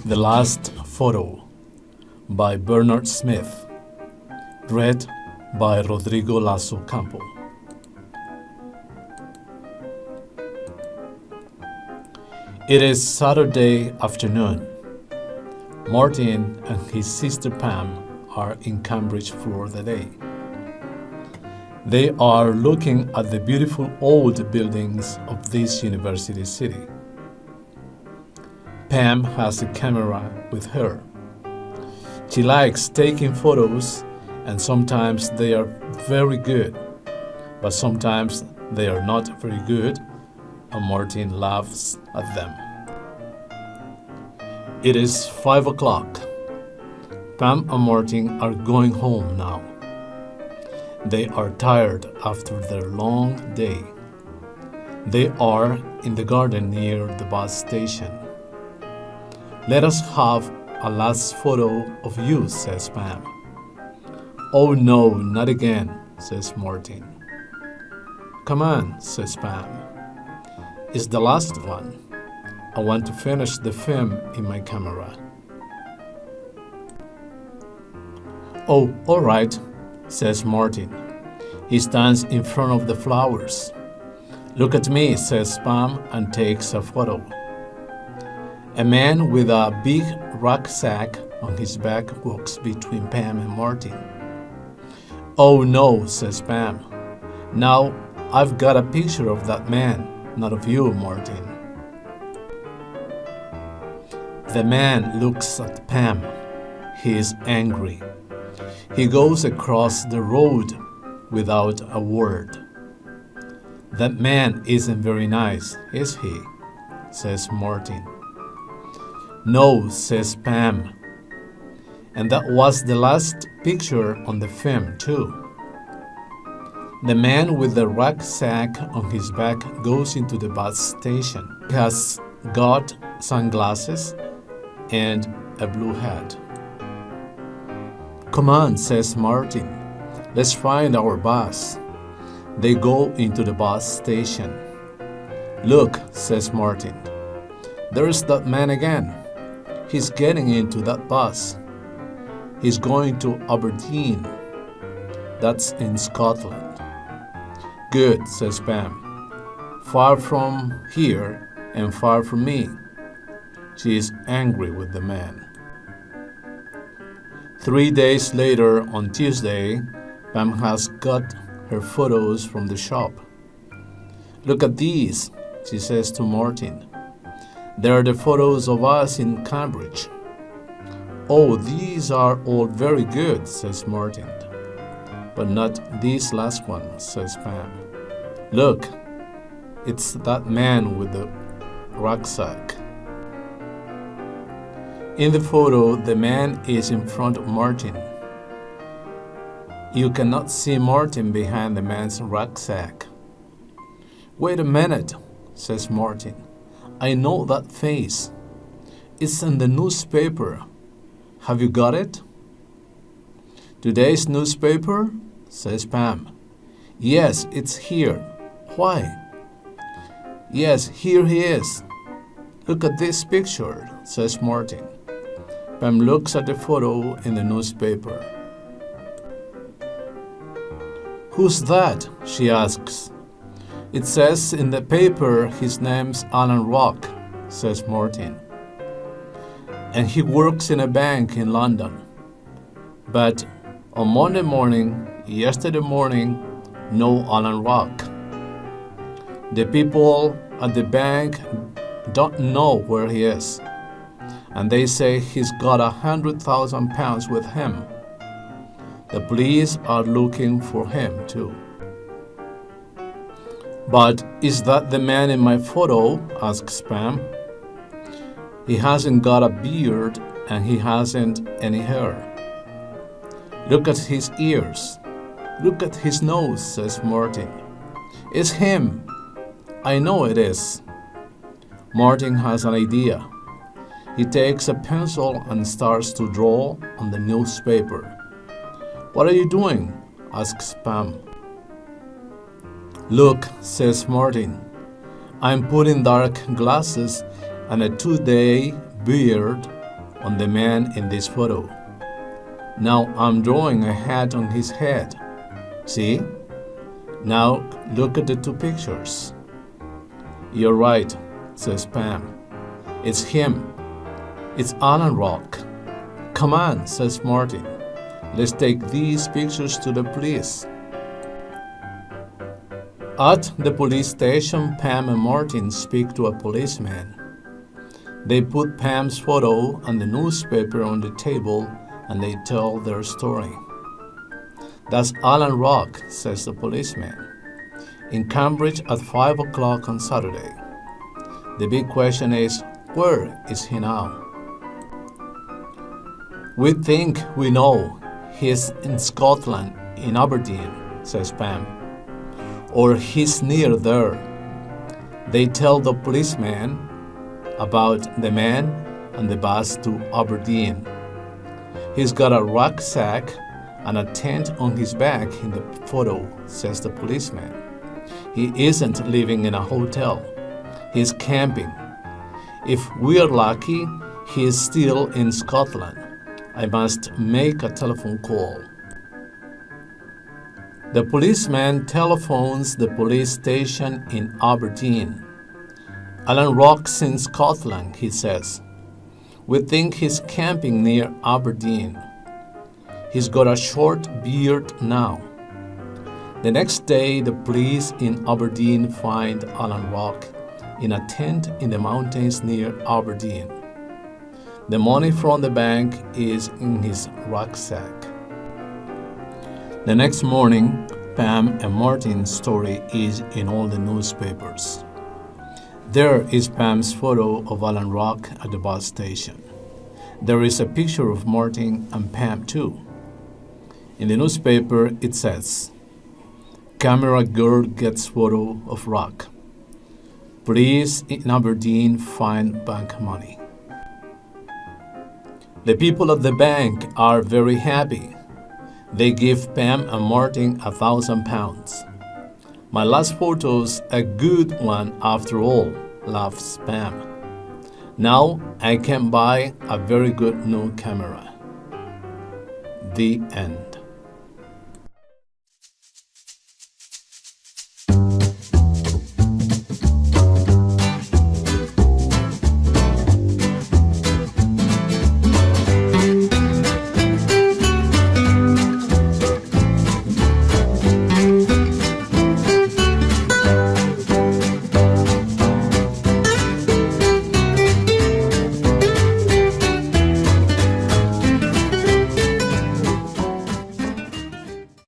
The Last Photo by Bernard Smith. Read by Rodrigo Lasso Campo. It is Saturday afternoon. Martin and his sister Pam are in Cambridge for the day. They are looking at the beautiful old buildings of this university city. Pam has a camera with her. She likes taking photos, and sometimes they are very good, but sometimes they are not very good, and Martin laughs at them. It is 5 o'clock. Pam and Martin are going home now. They are tired after their long day. They are in the garden near the bus station. Let us have a last photo of you, says Pam. Oh no, not again, says Martin. Come on, says Pam. It's the last one. I want to finish the film in my camera. Oh, all right, says Martin. He stands in front of the flowers. Look at me, says Pam, and takes a photo. A man with a big rucksack on his back walks between Pam and Martin. Oh no, says Pam. Now I've got a picture of that man, not of you, Martin. The man looks at Pam. He is angry. He goes across the road without a word. That man isn't very nice, is he? Says Martin. No, says Pam. And that was the last picture on the film, too. The man with the rucksack on his back goes into the bus station. He has got sunglasses and a blue hat. Come on, says Martin. Let's find our bus. They go into the bus station. Look, says Martin. There's that man again. He's getting into that bus. He's going to Aberdeen. That's in Scotland. Good, says Pam. Far from here and far from me. She is angry with the man. 3 days later, on Tuesday, Pam has got her photos from the shop. Look at these, she says to Martin. They are the photos of us in Cambridge. Oh, these are all very good, says Martin. But not this last one, says Pam. Look, it's that man with the rucksack. In the photo, the man is in front of Martin. You cannot see Martin behind the man's rucksack. Wait a minute, says Martin. I know that face. It's in the newspaper. Have you got it? Today's newspaper? Says Pam. Yes, it's here. Why? Yes, here he is. Look at this picture, says Martin. Pam looks at the photo in the newspaper. Who's that? She asks. It says in the paper his name's Alan Rock, says Martin. And he works in a bank in London. But on Monday morning, yesterday morning, no Alan Rock. The people at the bank don't know where he is. And they say he's got £100,000 with him. The police are looking for him too. But is that the man in my photo? Asks Pam. He hasn't got a beard and he hasn't any hair. Look at his ears. Look at his nose, says Martin. It's him. I know it is. Martin has an idea. He takes a pencil and starts to draw on the newspaper. What are you doing? Asks Pam. Look, says Martin. I'm putting dark glasses and a 2-day beard on the man in this photo. Now I'm drawing a hat on his head. See? Now look at the two pictures. You're right, says Pam. It's him. It's Alan Rock. Come on, says Martin. Let's take these pictures to the police. At the police station, Pam and Martin speak to a policeman. They put Pam's photo and the newspaper on the table and they tell their story. That's Alan Rock, says the policeman. In Cambridge at 5 o'clock on Saturday. The big question is, where is he now? We think we know. He's in Scotland, in Aberdeen, says Pam. Or he's near there. They tell the policeman about the man and the bus to Aberdeen. He's got a rucksack and a tent on his back in the photo, says the policeman. He isn't living in a hotel. He's camping. If we're lucky, he is still in Scotland. I must make a telephone call. The policeman telephones the police station in Aberdeen. Alan Rock's in Scotland, he says. We think he's camping near Aberdeen. He's got a short beard now. The next day, the police in Aberdeen find Alan Rock in a tent in the mountains near Aberdeen. The money from the bank is in his rucksack. The next morning, Pam and Martin's story is in all the newspapers. There is Pam's photo of Alan Rock at the bus station. There is a picture of Martin and Pam too. In the newspaper, it says, "Camera girl gets photo of Rock. Police in Aberdeen find bank money." The people at the bank are very happy. They give Pam and Martin £1,000. My last photo's a good one after all, laughs Pam. Now I can buy a very good new camera. The end.